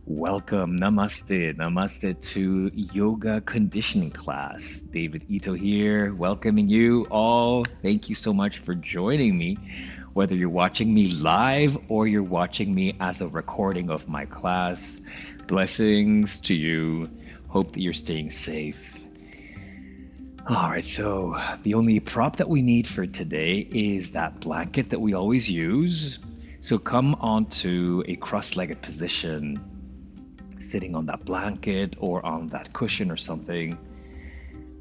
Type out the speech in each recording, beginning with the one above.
Welcome, namaste to yoga conditioning class. David Ito here, welcoming you all. Thank you so much for joining me, whether you're watching me live or you're watching me as a recording of my class. Blessings to you. Hope that you're staying safe. All right, so the only prop that we need for today is that blanket that we always use. So come onto a cross-legged position, sitting on that blanket or on that cushion or something.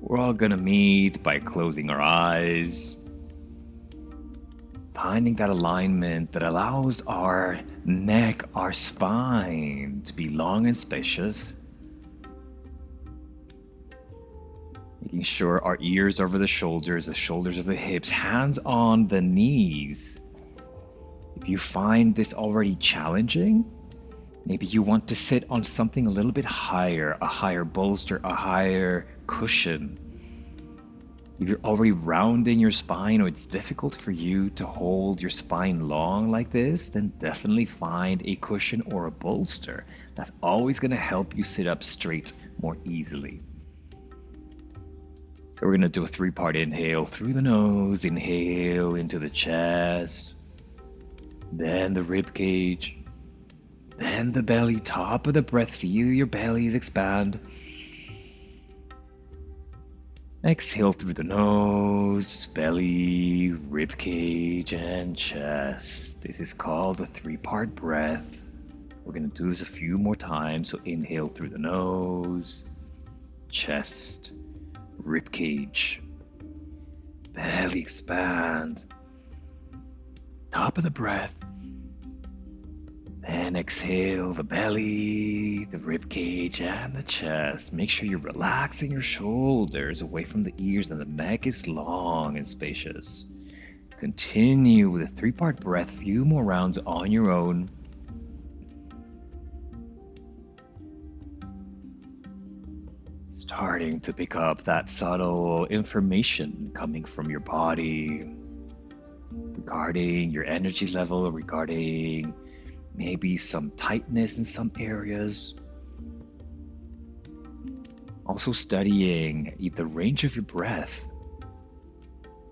We're all gonna meet by closing our eyes, finding that alignment that allows our neck, our spine to be long and spacious, making sure our ears over the shoulders over the hips, hands on the knees. If you find this already challenging, maybe you want to sit on something a little bit higher, a higher bolster, a higher cushion. If you're already rounding your spine or it's difficult for you to hold your spine long like this, then definitely find a cushion or a bolster. That's always going to help you sit up straight more easily. So we're going to do a 3-part inhale through the nose, inhale into the chest, then the rib cage, then the belly, top of the breath, feel your bellies expand. Exhale through the nose, belly, rib cage, and chest. This is called a 3-part breath. We're going to do this a few more times. So inhale through the nose, chest, rib cage, belly expand, top of the breath. Then exhale the belly, the rib cage, and the chest. Make sure you're relaxing your shoulders away from the ears and the neck is long and spacious. Continue with a 3-part breath, few more rounds on your own. Starting to pick up that subtle information coming from your body regarding your energy level, regarding maybe some tightness in some areas. Also studying the range of your breath.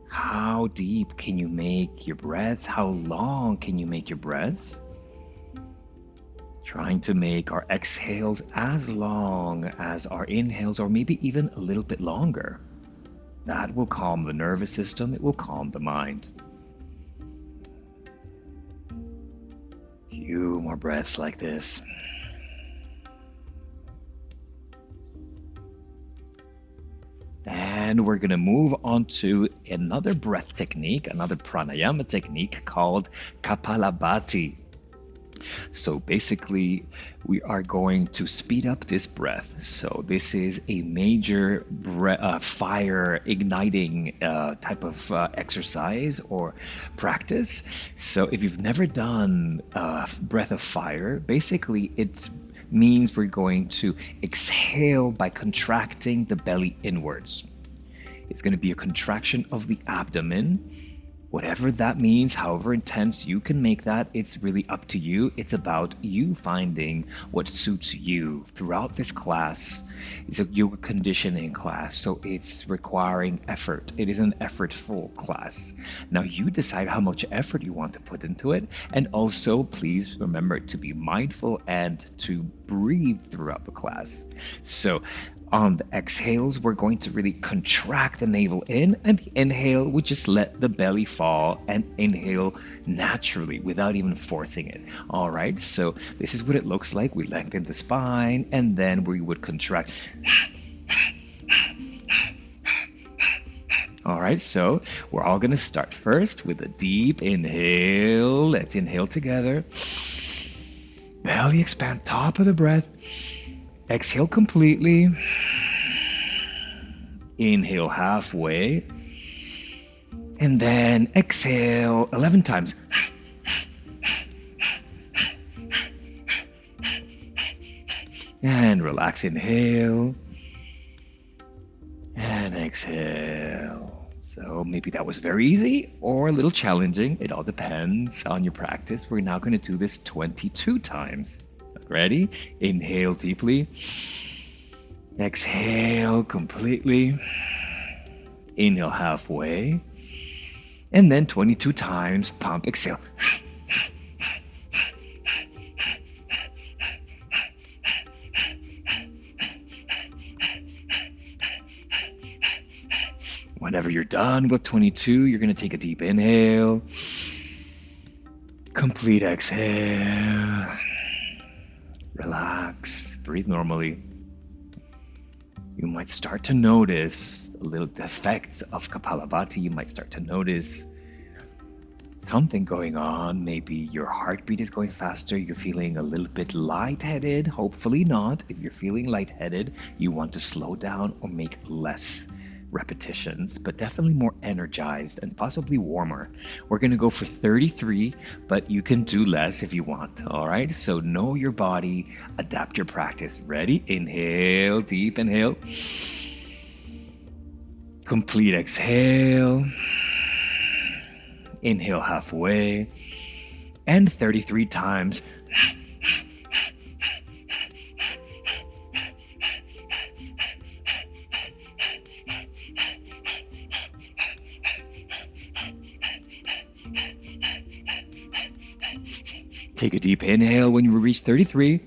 How deep can you make your breath? How long can you make your breaths? Trying to make our exhales as long as our inhales, or maybe even a little bit longer. That will calm the nervous system, it will calm the mind. Few more breaths like this. And we're going to move on to another breath technique, another pranayama technique called Kapalabhati. So basically, we are going to speed up this breath. So this is a major fire igniting type of exercise or practice. So if you've never done breath of fire, basically it means we're going to exhale by contracting the belly inwards. It's going to be a contraction of the abdomen. Whatever that means, however intense you can make that, it's really up to you. It's about you finding what suits you. Throughout this class, it's a yoga conditioning class, so it's requiring effort. It is an effortful class. Now you decide how much effort you want to put into it, and also please remember to be mindful and to breathe throughout the class. So on the exhales, we're going to really contract the navel in, and the inhale, we just let the belly fall and inhale naturally without even forcing it. All right, so this is what it looks like. We lengthen the spine, and then we would contract. All right, so we're all gonna start first with a deep inhale. Let's inhale together. Belly expand, top of the breath. Exhale completely. Inhale halfway. And then exhale 11 times. And relax, inhale. And exhale. So maybe that was very easy or a little challenging. It all depends on your practice. We're now going to do this 22 times. Ready? Inhale deeply. Exhale completely. Inhale halfway. And then 22 times, pump, exhale. Whenever you're done with 22, you're going to take a deep inhale. Complete exhale. Relax. Breathe normally. You might start to notice a little effects of Kapalabhati. You might start to notice something going on. Maybe your heartbeat is going faster. You're feeling a little bit lightheaded. Hopefully not. If you're feeling lightheaded, you want to slow down or make less repetitions, but definitely more energized and possibly warmer. We're going to go for 33, but you can do less if you want. All right. So know your body, adapt your practice. Ready? Inhale, deep inhale. Complete exhale. Inhale halfway. And 33 times. Take a deep inhale when you reach 33.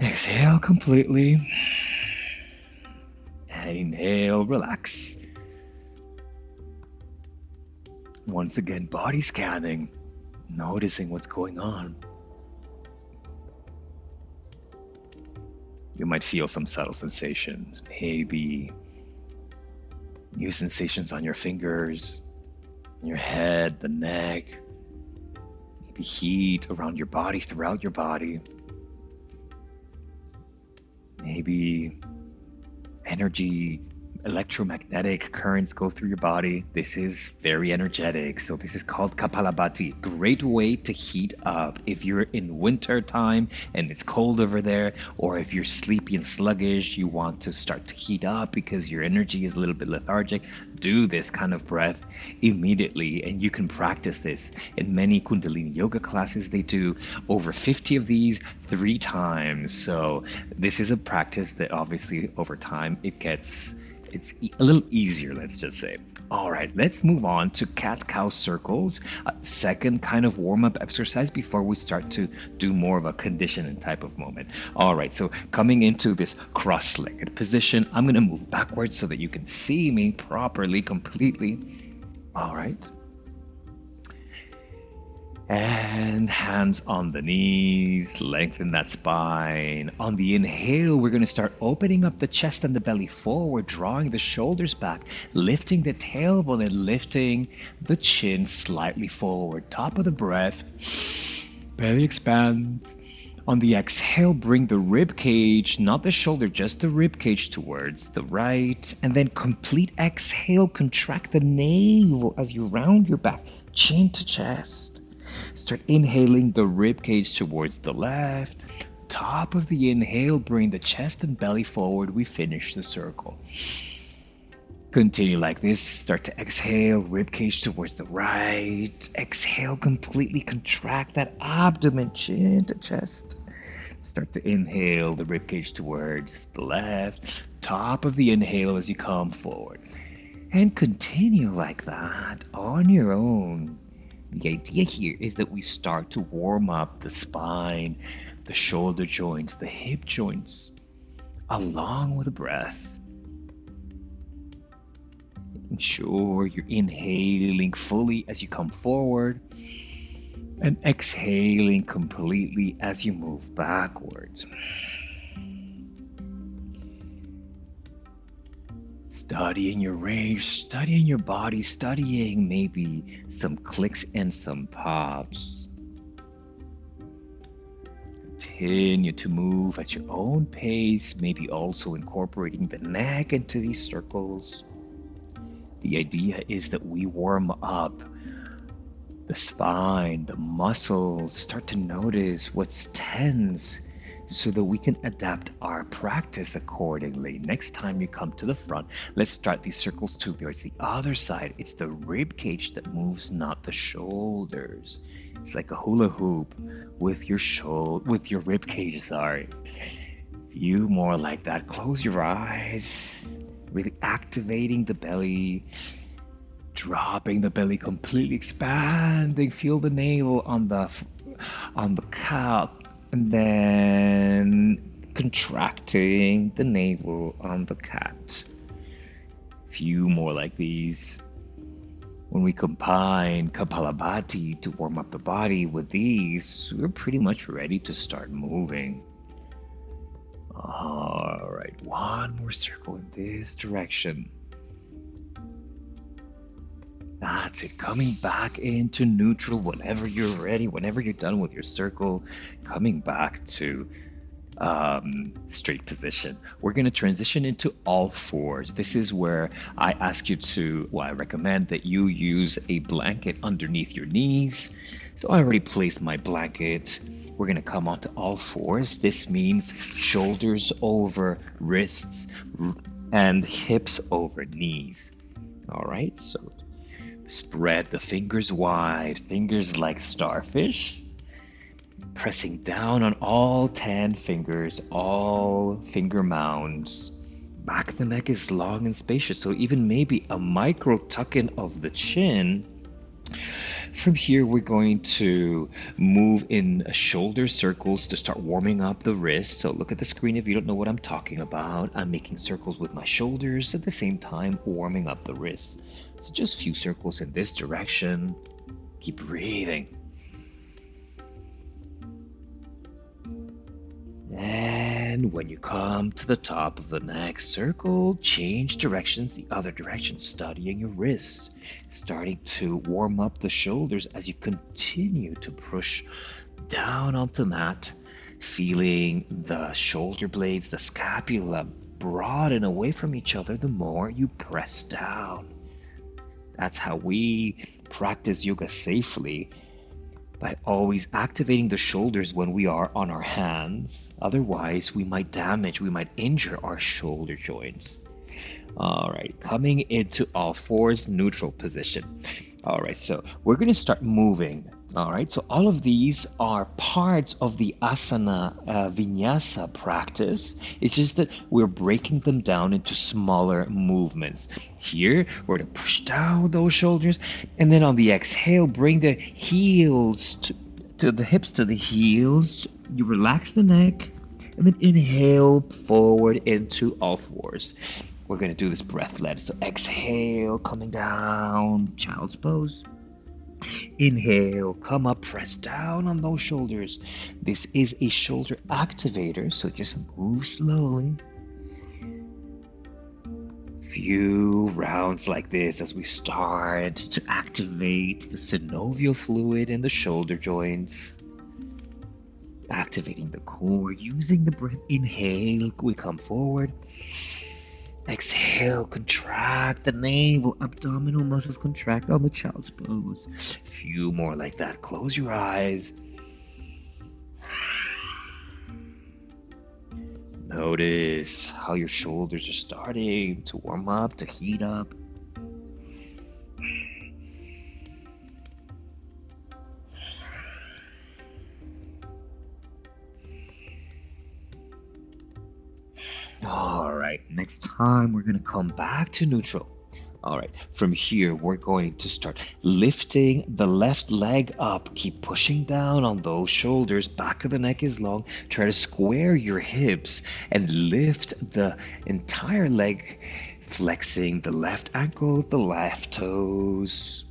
Exhale completely. And inhale, relax. Once again, body scanning, noticing what's going on. You might feel some subtle sensations, maybe new sensations on your fingers, your head, the neck. Maybe heat around your body, throughout your body. Maybe energy, electromagnetic currents go through your body. This is very energetic. So this is called Kapalabhati. Great way to heat up if you're in winter time and it's cold over there, or if you're sleepy and sluggish, you want to start to heat up because your energy is a little bit lethargic. Do this kind of breath immediately, and you can practice this in many Kundalini yoga classes. They do over 50 of these 3 times. So this is a practice that obviously over time it's a little easier, let's just say. All right, let's move on to cat-cow circles, second kind of warm-up exercise before we start to do more of a conditioning type of moment. All right, so coming into this cross-legged position, I'm going to move backwards so that you can see me properly, completely. All right. And hands on the knees, lengthen that spine. On the inhale, we're going to start opening up the chest and the belly forward, drawing the shoulders back, lifting the tailbone and lifting the chin slightly forward. Top of the breath, belly expands. On the exhale, bring the rib cage, not the shoulder, just the rib cage towards the right. And then complete exhale, contract the navel as you round your back, chin to chest. Start inhaling the rib cage towards the left. Top of the inhale, bring the chest and belly forward. We finish the circle. Continue like this. Start to exhale, rib cage towards the right. Exhale, completely contract that abdomen, chin to chest. Start to inhale, the rib cage towards the left. Top of the inhale as you come forward. And continue like that on your own. The idea here is that we start to warm up the spine, the shoulder joints, the hip joints, along with the breath. Making sure you're inhaling fully as you come forward and exhaling completely as you move backwards. Studying your range, studying your body, studying maybe some clicks and some pops. Continue to move at your own pace, maybe also incorporating the neck into these circles. The idea is that we warm up the spine, the muscles, start to notice what's tense. so that we can adapt our practice accordingly. Next time you come to the front, let's start these circles towards the other side. It's the rib cage that moves, not the shoulders. It's like a hula hoop with your rib cage, sorry. Few more like that. Close your eyes, really activating the belly, dropping the belly, completely expanding. Feel the navel on the cat, and then contracting the navel on the cat. Few more like these. When we combine Kapalabhati to warm up the body with these, we're pretty much ready to start moving. All right, one more circle in this direction. That's it. Coming back into neutral whenever you're ready, whenever you're done with your circle, coming back to straight position. We're going to transition into all fours. This is where I ask you to, well, I recommend that you use a blanket underneath your knees. So I already placed my blanket. We're going to come onto all fours. This means shoulders over wrists and hips over knees. All right, so spread the fingers wide, fingers like starfish. Pressing down on all 10 fingers, all finger mounds. Back of the neck is long and spacious, so even maybe a micro tuck in of the chin. From here, we're going to move in shoulder circles to start warming up the wrist. So look at the screen if you don't know what I'm talking about. I'm making circles with my shoulders at the same time warming up the wrists. So just a few circles in this direction. Keep breathing. And when you come to the top of the next circle, change directions the other direction, studying your wrists, starting to warm up the shoulders as you continue to push down onto mat, feeling the shoulder blades, the scapula broaden away from each other the more you press down. That's how we practice yoga safely, by always activating the shoulders when we are on our hands. Otherwise, we might injure our shoulder joints. All right, coming into all fours, neutral position. All right, so we're going to start moving. All right, so all of these are parts of the asana vinyasa practice. It's just that we're breaking them down into smaller movements. Here, we're going to push down those shoulders, and then on the exhale, bring the heels to the hips to the heels. You relax the neck, and then inhale forward into all fours. We're going to do this breath-led. So exhale, coming down, child's pose. Inhale, come up, press down on those shoulders. This is a shoulder activator, so just move slowly. Few rounds like this as we start to activate the synovial fluid in the shoulder joints. Activating the core, using the breath. Inhale, we come forward. Exhale, contract the navel, abdominal muscles contract on the child's pose. Few more like that. Close your eyes. Notice how your shoulders are starting to warm up, to heat up. All right, next time we're going to come back to neutral. All right, from here we're going to start lifting the left leg up. Keep pushing down on those shoulders. Back of the neck is long. Try to square your hips and lift the entire leg, flexing the left ankle, the left toes.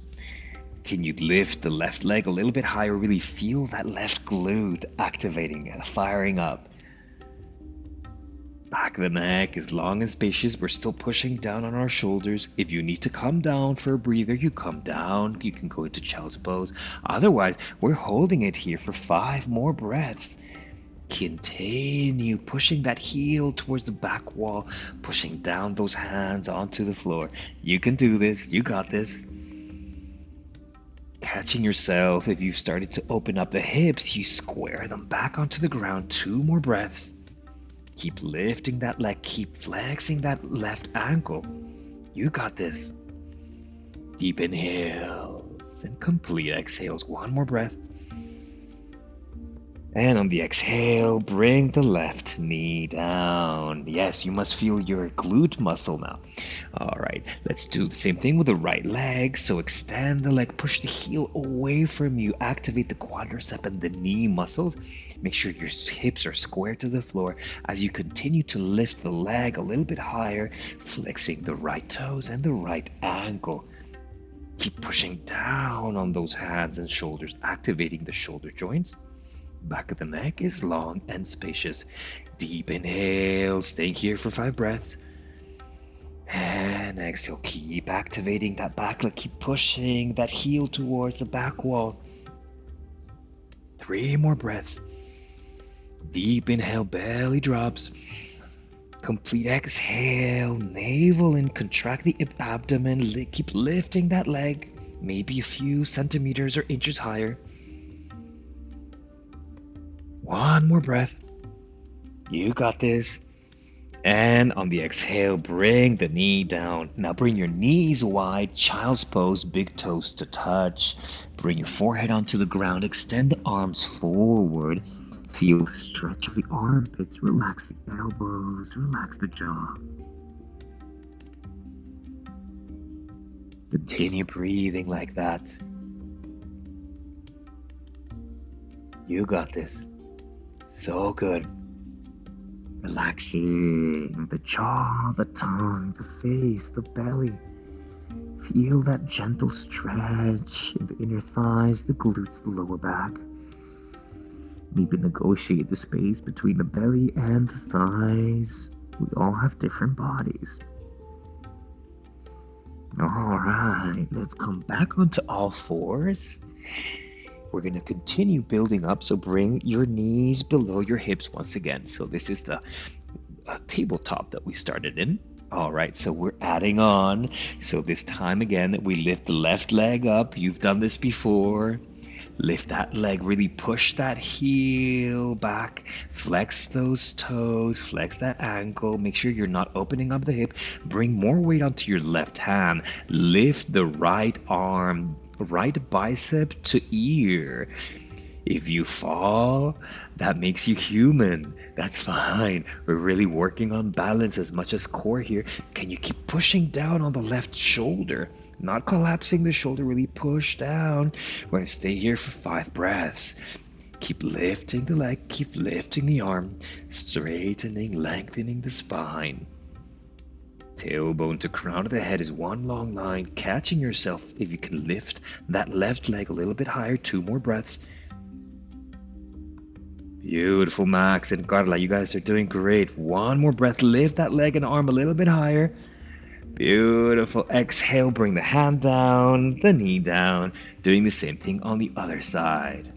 Can you lift the left leg a little bit higher? Really feel that left glute activating and firing up. Back of the neck is long and spacious. We're still pushing down on our shoulders. If you need to come down for a breather, you come down. You can go into child's pose. Otherwise, we're holding it here for 5 more breaths. Continue pushing that heel towards the back wall, pushing down those hands onto the floor. You can do this. You got this. Catching yourself. If you've started to open up the hips, you square them back onto the ground. 2 more breaths. Keep lifting that leg. Keep flexing that left ankle. You got this. Deep inhales and complete exhales. 1 more breath. And on the exhale, bring the left knee down. Yes, you must feel your glute muscle now. All right, let's do the same thing with the right leg. So extend the leg, push the heel away from you, activate the quadricep and the knee muscles. Make sure your hips are square to the floor as you continue to lift the leg a little bit higher, flexing the right toes and the right ankle. Keep pushing down on those hands and shoulders, activating the shoulder joints. Back of the neck is long and spacious. Deep inhale, staying here for 5 breaths. And exhale, keep activating that back leg. Keep pushing that heel towards the back wall. 3 more breaths. Deep inhale, belly drops. Complete exhale, navel in, contract the abdomen. Keep lifting that leg, maybe a few centimeters or inches higher. 1 more breath. You got this. And on the exhale, bring the knee down. Now bring your knees wide, child's pose, big toes to touch. Bring your forehead onto the ground. Extend the arms forward. Feel the stretch of the armpits. Relax the elbows. Relax the jaw. Continue breathing like that. You got this. So good. Relaxing the jaw, the tongue, the face, the belly. Feel that gentle stretch in the inner thighs, the glutes, the lower back. Maybe negotiate the space between the belly and the thighs. We all have different bodies. Alright, let's come back onto all fours. We're going to continue building up, so bring your knees below your hips once again. So this is the tabletop that we started in. All right, so we're adding on. So this time again, we lift the left leg up. You've done this before. Lift that leg, really push that heel back. Flex those toes, flex that ankle. Make sure you're not opening up the hip. Bring more weight onto your left hand. Lift the right arm, right bicep to ear. If you fall, that makes you human. That's fine. We're really working on balance as much as core here. Can you keep pushing down on the left shoulder? Not collapsing the shoulder, really push down. We're going to stay here for 5 breaths. Keep lifting the leg, keep lifting the arm, straightening, lengthening the spine. Tailbone to crown of the head is one long line. Catching yourself if you can lift that left leg a little bit higher. 2 more breaths. Beautiful, Max and Carla. You guys are doing great. 1 more breath. Lift that leg and arm a little bit higher. Beautiful. Exhale, bring the hand down, the knee down. Doing the same thing on the other side.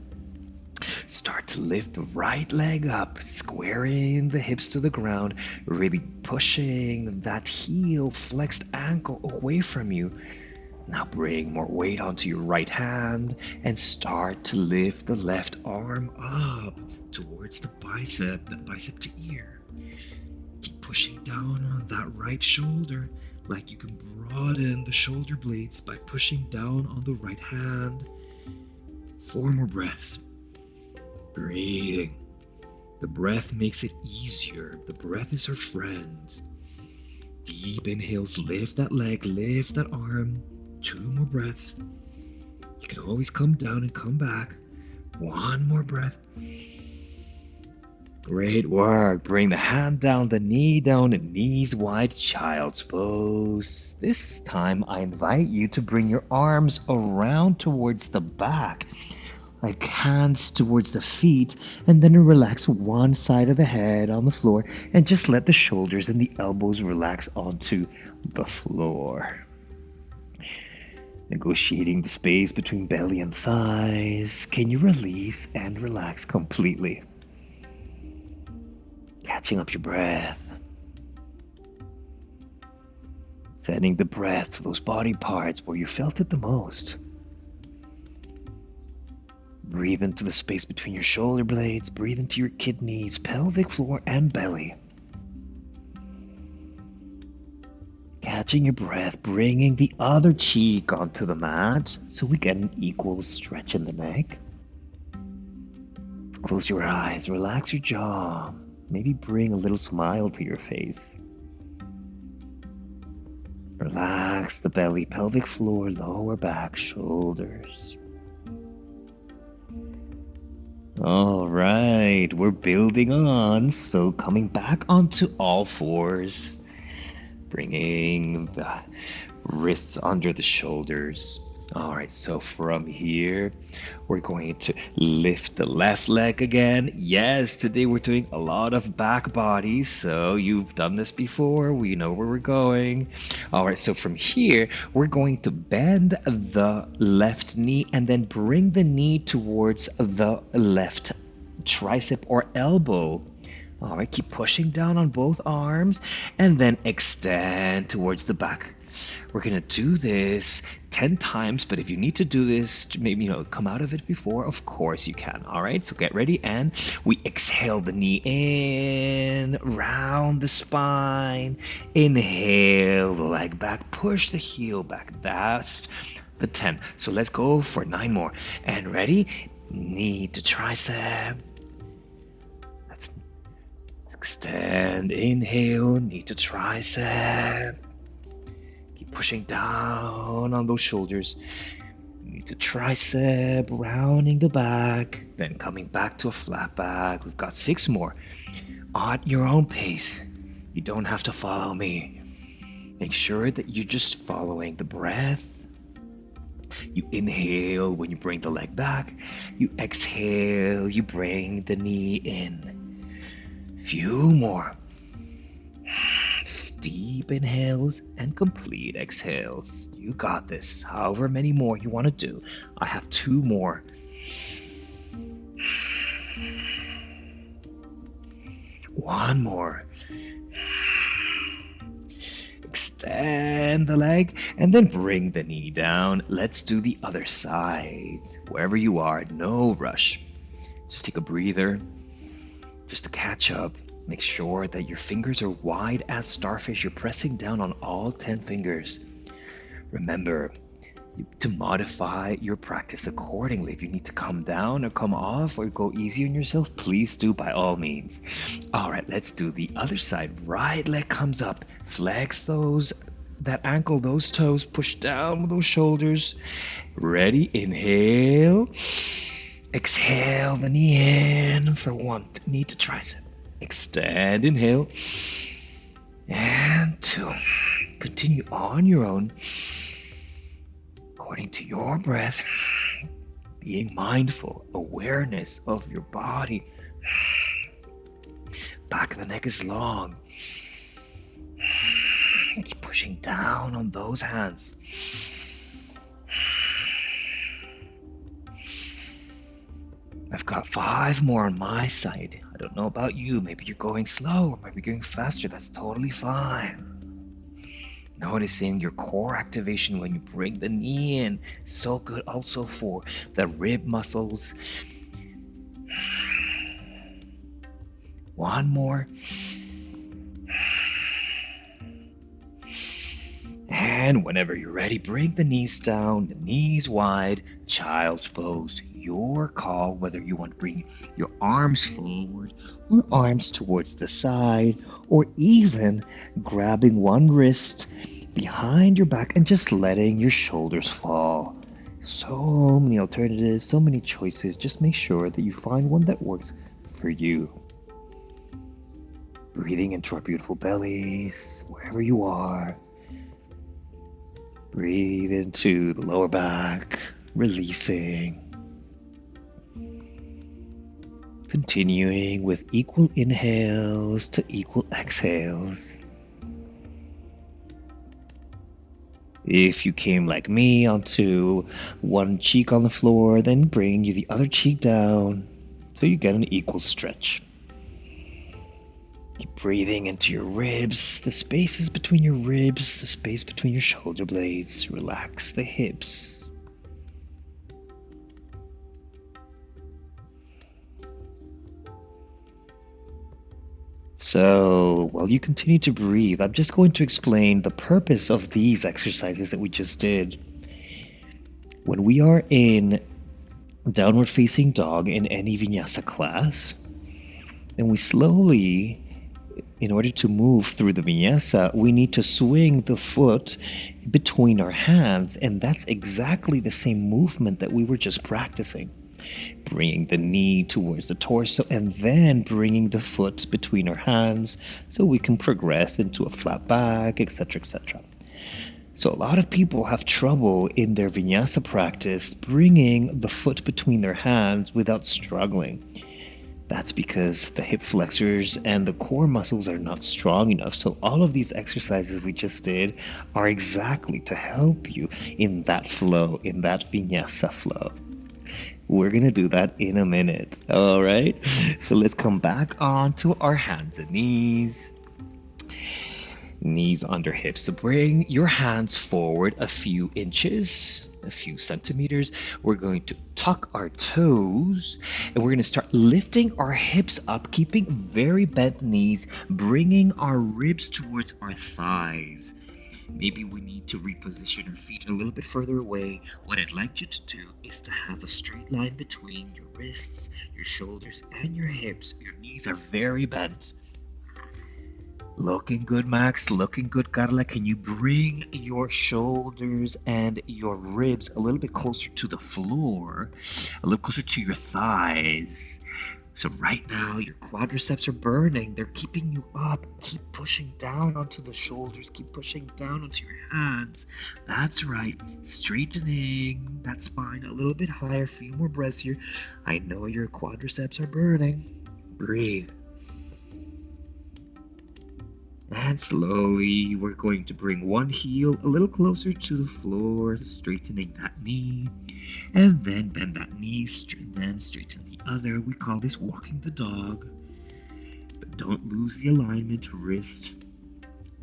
Start to lift the right leg up, squaring the hips to the ground, really pushing that heel, flexed ankle away from you. Now bring more weight onto your right hand and start to lift the left arm up towards the bicep to ear. Keep pushing down on that right shoulder, like you can broaden the shoulder blades by pushing down on the right hand. 4 more breaths. Breathing. The breath makes it easier. The breath is our friend. Deep inhales, lift that leg, lift that arm. 2 more breaths. You can always come down and come back. 1 more breath. Great work. Bring the hand down, the knee down, and knees wide, child's pose. This time I invite you to bring your arms around towards the back, like hands towards the feet, and then relax one side of the head on the floor, and just let the shoulders and the elbows relax onto the floor. Negotiating the space between belly and thighs. Can you release and relax completely? Catching up your breath. Sending the breath to those body parts where you felt it the most. Breathe into the space between your shoulder blades. Breathe into your kidneys, pelvic floor, and belly. Catching your breath, bringing the other cheek onto the mat so we get an equal stretch in the neck. Close your eyes, relax your jaw. Maybe bring a little smile to your face. Relax the belly, pelvic floor, lower back, shoulders. All right, we're building on. So coming back onto all fours, bringing the wrists under the shoulders. All right, so from here, we're going to lift the left leg again. Yes, today we're doing a lot of back body, so you've done this before. We know where we're going. All right, so from here, we're going to bend the left knee and then bring the knee towards the left tricep or elbow. All right, keep pushing down on both arms and then extend towards the back. We're going to do this 10 times, but if you need to do this, maybe, come out of it before, of course you can. All right, so get ready, and we exhale the knee in, round the spine, inhale the leg back, push the heel back. That's the 10. So let's go for 9 more. And ready? Knee to tricep. Let's extend, inhale, knee to tricep. Pushing down on those shoulders. Need to tricep, rounding the back, then coming back to a flat back. We've got 6 more. At your own pace. You don't have to follow me. Make sure that you're just following the breath. You inhale when you bring the leg back. You exhale, you bring the knee in. Few more. Deep inhales and complete exhales. You got this. However many more you want to do. I have 2 more. One more. Extend the leg and then bring the knee down. Let's do the other side. Wherever you are, no rush. Just take a breather just to catch up. Make sure that your fingers are wide as starfish. You're pressing down on all 10 fingers. Remember to modify your practice accordingly. If you need to come down or come off or go easy on yourself, please do by all means. All right, let's do the other side. Right leg comes up. Flex that ankle, those toes. Push down with those shoulders. Ready? Inhale. Exhale the knee in for 1. Knee to tricep. Extend, inhale, and 2. Continue on your own, according to your breath, being mindful, awareness of your body. Back of the neck is long. Keep pushing down on those hands. I've got 5 more on my side. I don't know about you. Maybe you're going slow or maybe you're going faster. That's totally fine. Noticing your core activation when you bring the knee in. So good also for the rib muscles. 1 more. And whenever you're ready, bring the knees down, the knees wide, child's pose. Your call, whether you want to bring your arms forward or arms towards the side, or even grabbing one wrist behind your back and just letting your shoulders fall. So many alternatives, so many choices. Just make sure that you find one that works for you. Breathing into our beautiful bellies, wherever you are. Breathe into the lower back, releasing. Continuing with equal inhales to equal exhales. If you came like me onto one cheek on the floor, then bring the other cheek down so you get an equal stretch. Keep breathing into your ribs, the spaces between your ribs, the space between your shoulder blades. Relax the hips. So, while you continue to breathe, I'm just going to explain the purpose of these exercises that we just did. When we are in downward facing dog in any vinyasa class, and we slowly, in order to move through the vinyasa, we need to swing the foot between our hands, and that's exactly the same movement that we were just practicing. Bringing the knee towards the torso and then bringing the foot between our hands so we can progress into a flat back, etc., etc. So a lot of people have trouble in their vinyasa practice bringing the foot between their hands without struggling. That's because the hip flexors and the core muscles are not strong enough. So all of these exercises we just did are exactly to help you in that flow, in that vinyasa flow. We're going to do that in a minute. All right. So let's come back onto our hands and knees. Knees under hips. So bring your hands forward a few inches, a few centimeters. We're going to tuck our toes and we're going to start lifting our hips up, keeping very bent knees, bringing our ribs towards our thighs. Maybe we need to reposition our feet a little bit further away. What I'd like you to do is to have a straight line between your wrists, your shoulders, and your hips. Your knees are very bent. Looking good, Max. Looking good, Carla. Can you bring your shoulders and your ribs a little bit closer to the floor, a little closer to your thighs? So right now, your quadriceps are burning. They're keeping you up. Keep pushing down onto the shoulders. Keep pushing down onto your hands. That's right. Straightening that spine a little bit higher. A few more breaths here. I know your quadriceps are burning. Breathe. And slowly, we're going to bring one heel a little closer to the floor, straightening that knee. And then bend that knee, and then straighten the other. We call this walking the dog. But don't lose the alignment, wrist,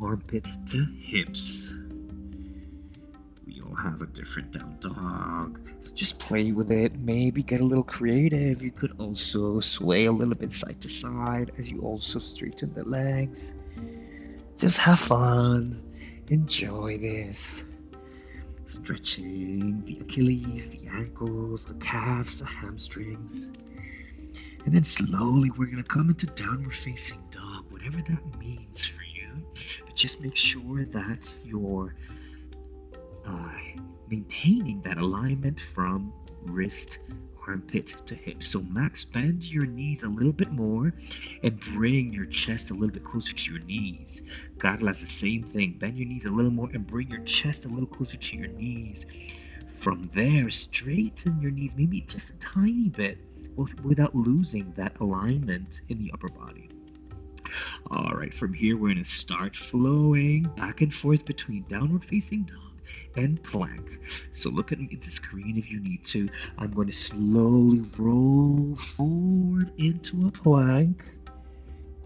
armpit to hips. We all have a different down dog. So just play with it. Maybe get a little creative. You could also sway a little bit side to side as you also straighten the legs. Just have fun. Enjoy this. Stretching the Achilles, the ankles, the calves, the hamstrings. And then slowly we're going to come into downward facing dog, whatever that means for you. But just make sure that you're maintaining that alignment from wrist, armpit to hip. So Max, bend your knees a little bit more and bring your chest a little bit closer to your knees. Carla's the same thing. Bend your knees a little more and bring your chest a little closer to your knees. From there, straighten your knees maybe just a tiny bit without losing that alignment in the upper body. All right, from here, we're going to start flowing back and forth between downward facing dog and plank. So look at me at the screen if you need to. I'm going to slowly roll forward into a plank.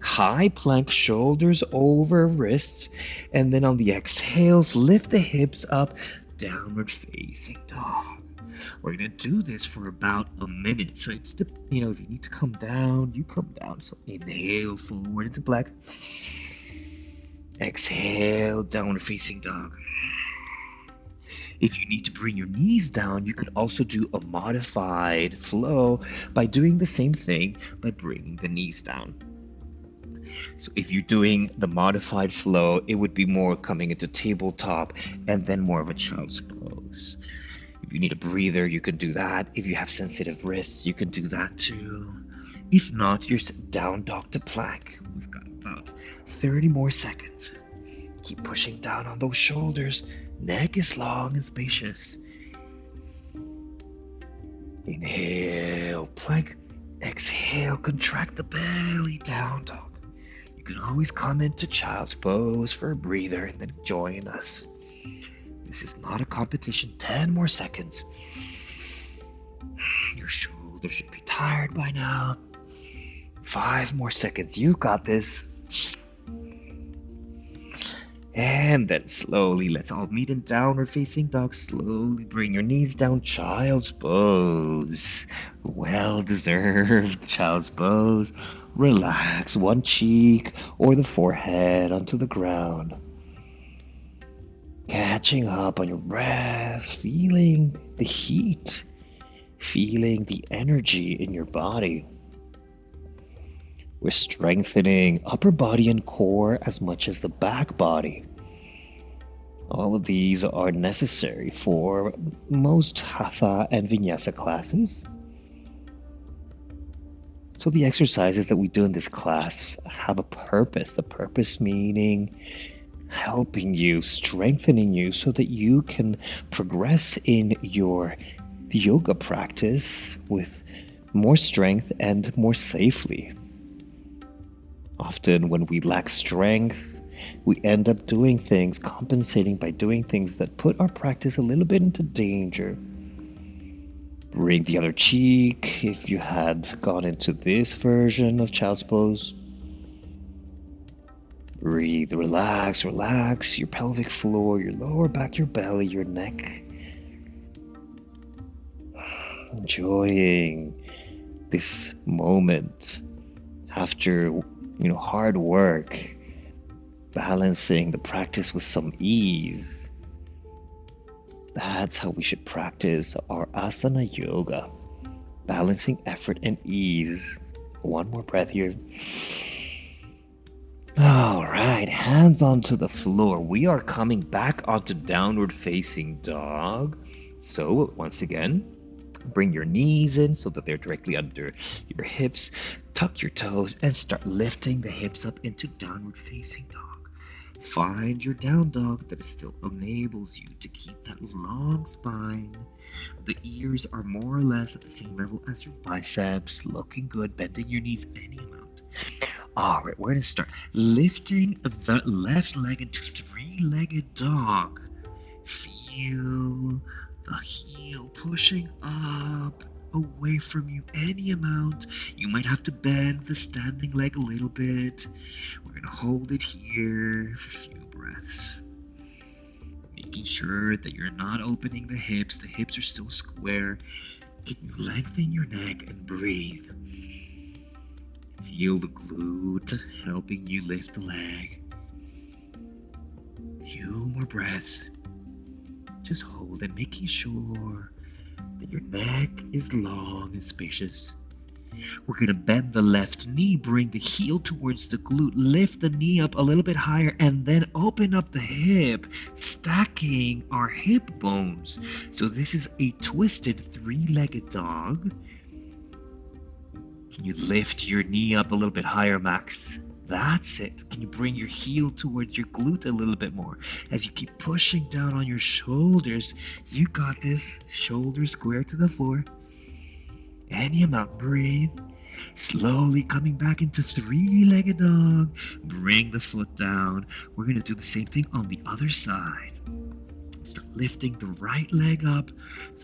High plank, shoulders over wrists. And then on the exhales, lift the hips up, downward facing dog. We're going to do this for about a minute. So it's, if you need to come down, you come down. So inhale forward into plank. Exhale, downward facing dog. If you need to bring your knees down, you could also do a modified flow by doing the same thing by bringing the knees down. So if you're doing the modified flow, it would be more coming into tabletop and then more of a child's pose. If you need a breather, you can do that. If you have sensitive wrists, you can do that too. If not, you're down dog to plank. We've got about 30 more seconds. Keep pushing down on those shoulders. Neck is long and spacious. Inhale, plank. Exhale, contract the belly, down dog. You can always come into child's pose for a breather and then join us. This is not a competition. 10 more seconds. Your shoulders should be tired by now. 5 more seconds. You got this. And then slowly, let's all meet in downward facing dog. Slowly bring your knees down, child's pose. Well deserved child's pose. Relax one cheek or the forehead onto the ground. Catching up on your breath, feeling the heat, feeling the energy in your body. We're strengthening upper body and core as much as the back body. All of these are necessary for most Hatha and Vinyasa classes. So the exercises that we do in this class have a purpose. The purpose meaning helping you, strengthening you so that you can progress in your yoga practice with more strength and more safely. Often when we lack strength, we end up doing things, compensating by doing things that put our practice a little bit into danger. Bring the other cheek if you had gone into this version of child's pose. Breathe, relax your pelvic floor, your lower back, your belly, your neck. Enjoying this moment after, hard work, balancing the practice with some ease. That's how we should practice our asana yoga, balancing effort and ease. One more breath here. All right, hands onto the floor. We are coming back onto downward facing dog. So once again, bring your knees in so that they're directly under your hips. Tuck your toes and start lifting the hips up into downward facing dog. Find your down dog that still enables you to keep that long spine. The ears are more or less at the same level as your biceps. Looking good, bending your knees any amount. All right, we're going to start lifting the left leg into three-legged dog. Feel the heel pushing up away from you any amount. You might have to bend the standing leg a little bit. We're going to hold it here for a few breaths. Making sure that you're not opening the hips. The hips are still square. Can you lengthen your neck and breathe? Feel the glute helping you lift the leg. Few more breaths. Just hold it, making sure that your neck is long and spacious. We're going to bend the left knee, bring the heel towards the glute, lift the knee up a little bit higher, and then open up the hip, stacking our hip bones. So this is a twisted three-legged dog. Can you lift your knee up a little bit higher, Max? That's it. Can you bring your heel towards your glute a little bit more? As you keep pushing down on your shoulders, you got this. Shoulders square to the floor. Any amount, breathe. Slowly coming back into three-legged dog. Bring the foot down. We're going to do the same thing on the other side. Start lifting the right leg up.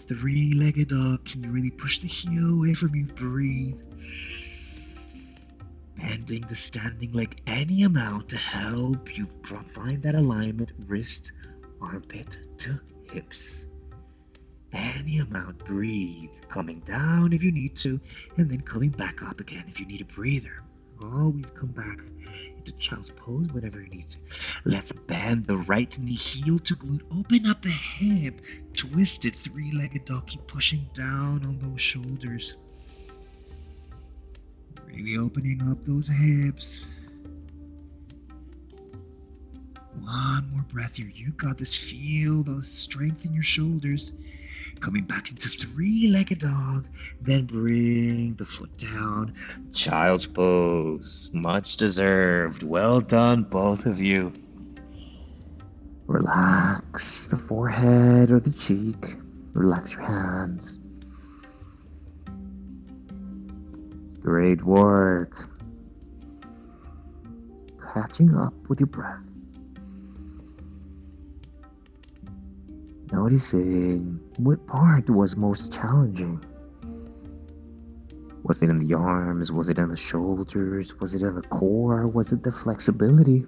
Three-legged dog. Can you really push the heel away from you? Breathe. Bending the standing leg any amount to help you find that alignment, wrist, armpit to hips. Any amount, breathe. Coming down if you need to, and then coming back up again if you need a breather. Always come back into child's pose whenever you need to. Let's bend the right knee, heel to glute, open up the hip, twisted three-legged dog. Keep pushing down on those shoulders. Really opening up those hips. One more breath here. You got this. Feel the strength in your shoulders. Coming back into three-legged dog. Then bring the foot down. Child's pose. Much deserved. Well done, both of you. Relax the forehead or the cheek. Relax your hands. Great work. Catching up with your breath. Noticing what part was most challenging. Was it in the arms? Was it in the shoulders? Was it in the core? Was it the flexibility?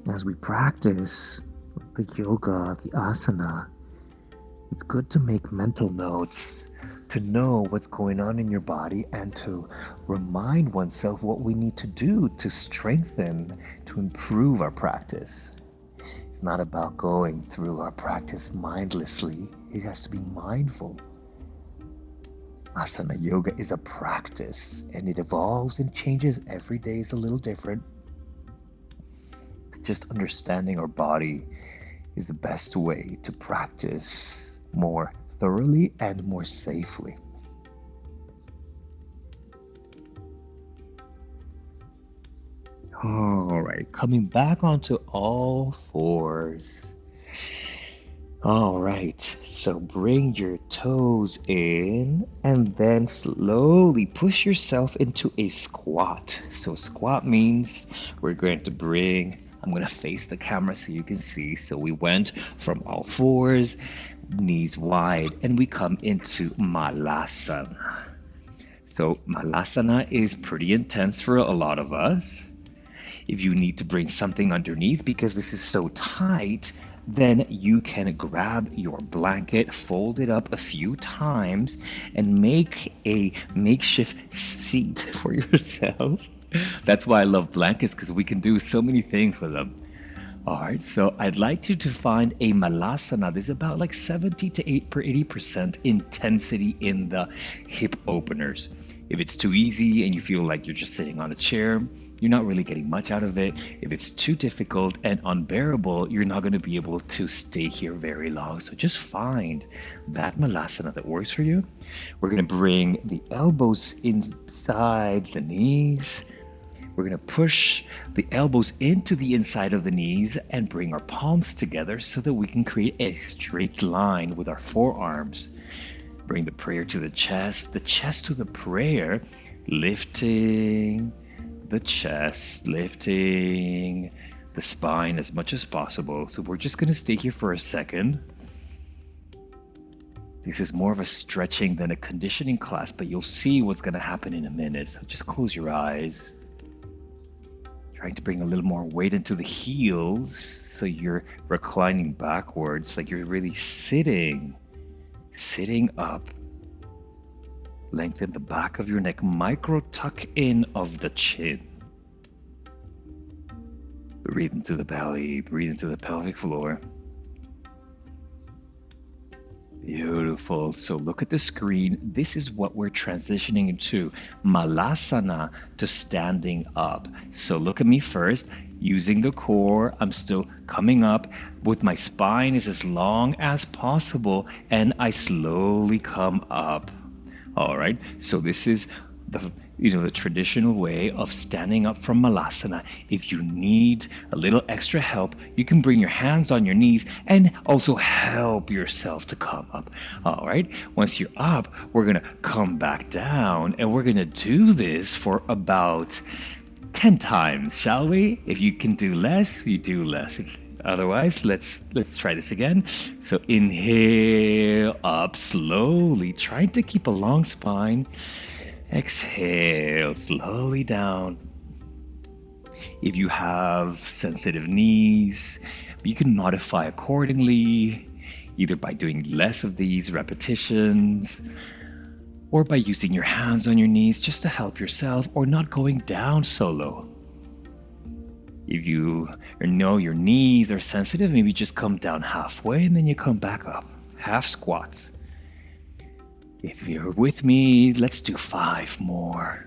As we practice the yoga, the asana, it's good to make mental notes to know what's going on in your body and to remind oneself what we need to do to strengthen, to improve our practice. It's not about going through our practice mindlessly. It has to be mindful. Asana yoga is a practice and it evolves and changes. Every day is a little different. Just understanding our body is the best way to practice more thoroughly and more safely. All right, coming back onto all fours. All right, so bring your toes in and then slowly push yourself into a squat. So squat means we're going to I'm going to face the camera so you can see. So we went from all fours, knees wide, and we come into Malasana. So Malasana is pretty intense for a lot of us. If you need to bring something underneath because this is so tight, then you can grab your blanket, fold it up a few times, and make a makeshift seat for yourself. That's why I love blankets, because we can do so many things with them. All right, so I'd like you to find a Malasana. There's about like 70 to 80% intensity in the hip openers. If it's too easy and you feel like you're just sitting on a chair, you're not really getting much out of it. If it's too difficult and unbearable, you're not going to be able to stay here very long. So just find that Malasana that works for you. We're going to bring the elbows inside the knees. We're going to push the elbows into the inside of the knees and bring our palms together so that we can create a straight line with our forearms. Bring the prayer to the chest to the prayer, lifting the chest, lifting the spine as much as possible. So we're just going to stay here for a second. This is more of a stretching than a conditioning class, but you'll see what's going to happen in a minute. So just close your eyes. Trying to bring a little more weight into the heels so you're reclining backwards, like you're really sitting up. Lengthen the back of your neck, micro tuck in of the chin. Breathe into the belly, breathe into the pelvic floor. Beautiful. So look at the screen. This is what we're transitioning into. Malasana to standing up. So look at me first. Using the core, I'm still coming up with my spine is as long as possible and I slowly come up. All right, so this is the traditional way of standing up from Malasana. If you need a little extra help, you can bring your hands on your knees and also help yourself to come up. All right, once you're up, we're gonna come back down and we're gonna do this for about 10 times, shall we? If you can do less, you do less. Otherwise, let's try this again. So inhale up slowly, trying to keep a long spine. Exhale slowly down. If you have sensitive knees, you can modify accordingly, either by doing less of these repetitions or by using your hands on your knees just to help yourself, or not going down so low. If you know your knees are sensitive, maybe just come down halfway and then you come back up. Half squats. If you're with me, let's do 5 more.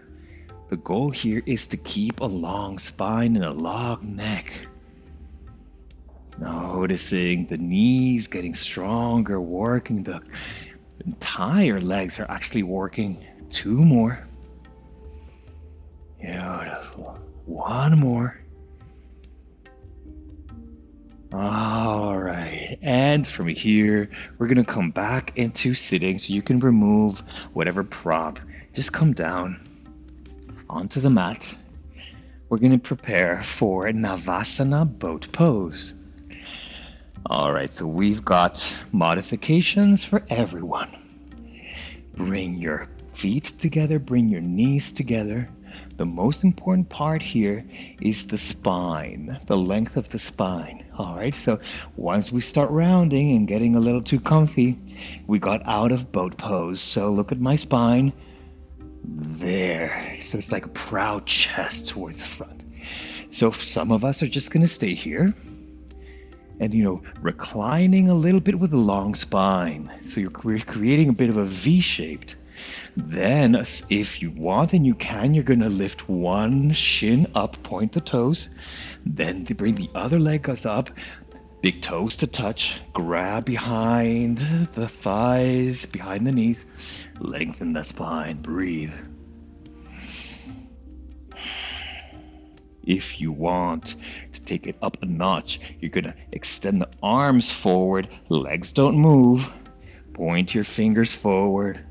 The goal here is to keep a long spine and a long neck. Noticing the knees getting stronger, working the entire legs are actually working. 2 more. Beautiful. 1 more. All right, and from here, we're gonna come back into sitting, so you can remove whatever prop. Just come down onto the mat. We're gonna prepare for Navasana boat pose. All right, so we've got modifications for everyone. Bring your feet together, bring your knees together, The most important part here is the spine, the length of the spine. All right, so once we start rounding and getting a little too comfy, we got out of boat pose. So look at my spine. There. So it's like a proud chest towards the front. So some of us are just going to stay here and, reclining a little bit with a long spine. So you're creating a bit of a V-shaped. Then, if you want and you can, you're going to lift one shin up, point the toes. Then to bring the other leg up, big toes to touch, grab behind the thighs, behind the knees, lengthen the spine, breathe. If you want to take it up a notch, you're going to extend the arms forward, legs don't move, point your fingers forward.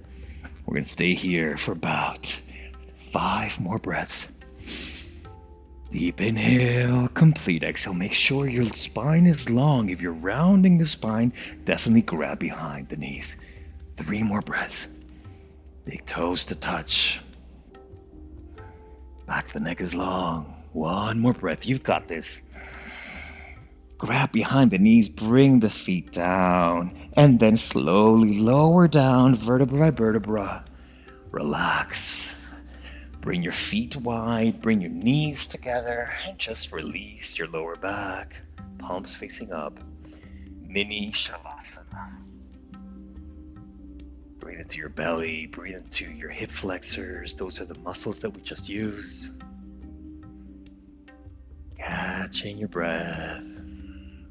We're going to stay here for about 5 more breaths. Deep inhale, complete exhale. Make sure your spine is long. If you're rounding the spine, definitely grab behind the knees. 3 more breaths. Big toes to touch. Back of the neck is long. 1 more breath. You've got this. Grab behind the knees, bring the feet down, and then slowly lower down, vertebra by vertebra. Relax. Bring your feet wide, bring your knees together, and just release your lower back, palms facing up. Mini Shavasana. Breathe into your belly, breathe into your hip flexors. Those are the muscles that we just used. Catching your breath.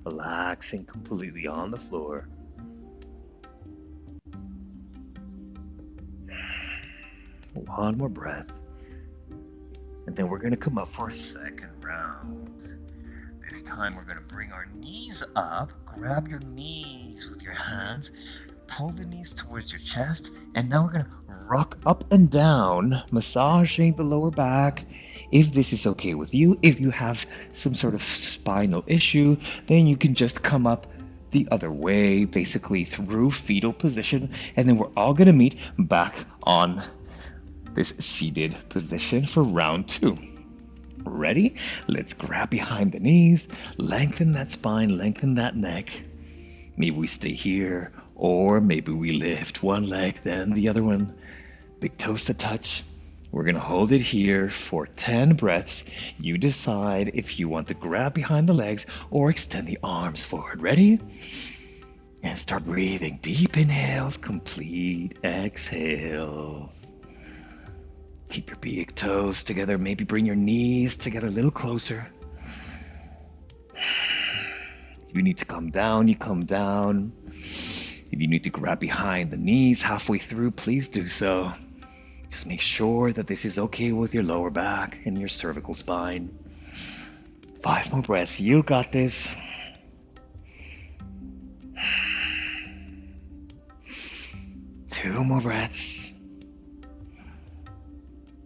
Relaxing completely on the floor. One more breath. And then we're going to come up for a second round. This time we're going to bring our knees up. Grab your knees with your hands. Pull the knees towards your chest. And now we're going to rock up and down, massaging the lower back. If this is okay with you, if you have some sort of spinal issue, then you can just come up the other way, basically through fetal position, and then we're all gonna meet back on this seated position for round 2. Ready? Let's grab behind the knees, lengthen that spine, lengthen that neck. Maybe we stay here, or maybe we lift one leg, then the other one. Big toes to touch. We're going to hold it here for 10 breaths. You decide if you want to grab behind the legs or extend the arms forward. Ready? And start breathing. Deep inhales, complete exhales. Keep your big toes together. Maybe bring your knees together a little closer. If you need to come down, you come down. If you need to grab behind the knees halfway through, please do so. Just make sure that this is okay with your lower back and your cervical spine. 5 more breaths. You got this. Two more breaths.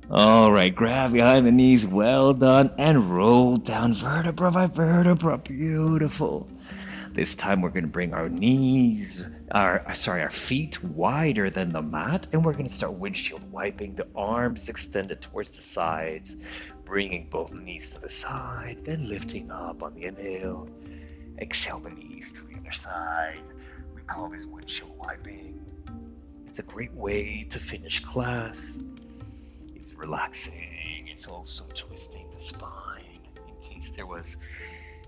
All right, grab behind the knees. Well done. And roll down vertebra by vertebra. Beautiful. This time we're going to bring our our feet wider than the mat, and we're going to start windshield wiping, the arms extended towards the sides, bringing both knees to the side, then lifting up on the inhale. Exhale the knees to the other side. We call this windshield wiping. It's a great way to finish class. It's relaxing. It's also twisting the spine in case there was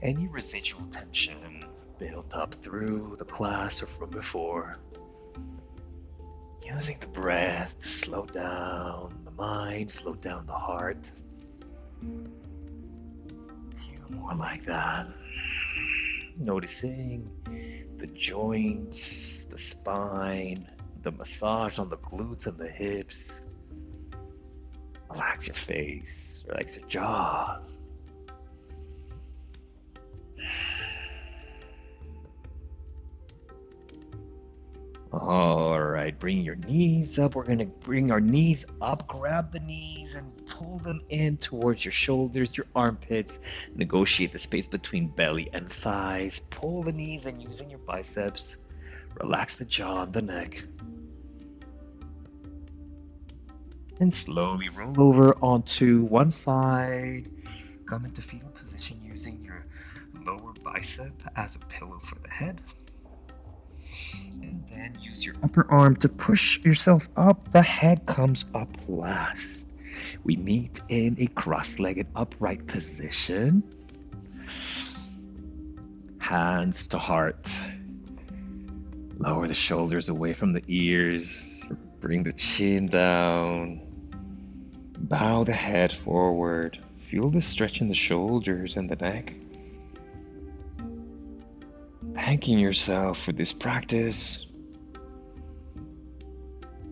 any residual tension built up through the class or from before. Using the breath to slow down the mind, slow down the heart. A few more like that. Noticing the joints, the spine, the massage on the glutes and the hips. Relax your face, relax your jaw. All right, bring your knees up. We're going to bring our knees up, grab the knees and pull them in towards your shoulders, your armpits. Negotiate the space between belly and thighs. Pull the knees and using your biceps. Relax the jaw and the neck. And slowly roll over onto one side. Come into fetal position using your lower bicep as a pillow for the head. And then use your upper arm to push yourself up. The head comes up last. We meet in a cross-legged upright position. Hands to heart. Lower the shoulders away from the ears. Bring the chin down. Bow the head forward. Feel the stretch in the shoulders and the neck. Thanking yourself for this practice.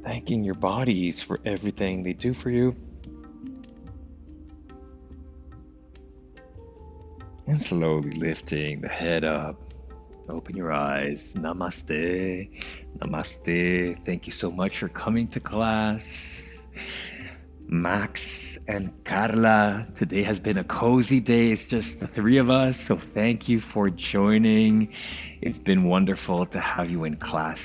Thanking your bodies for everything they do for you. And slowly lifting the head up. Open your eyes. Namaste. Namaste. Thank you so much for coming to class. Max and Carla, today has been a cozy day. It's just the three of us, so thank you for joining. It's been wonderful to have you in class.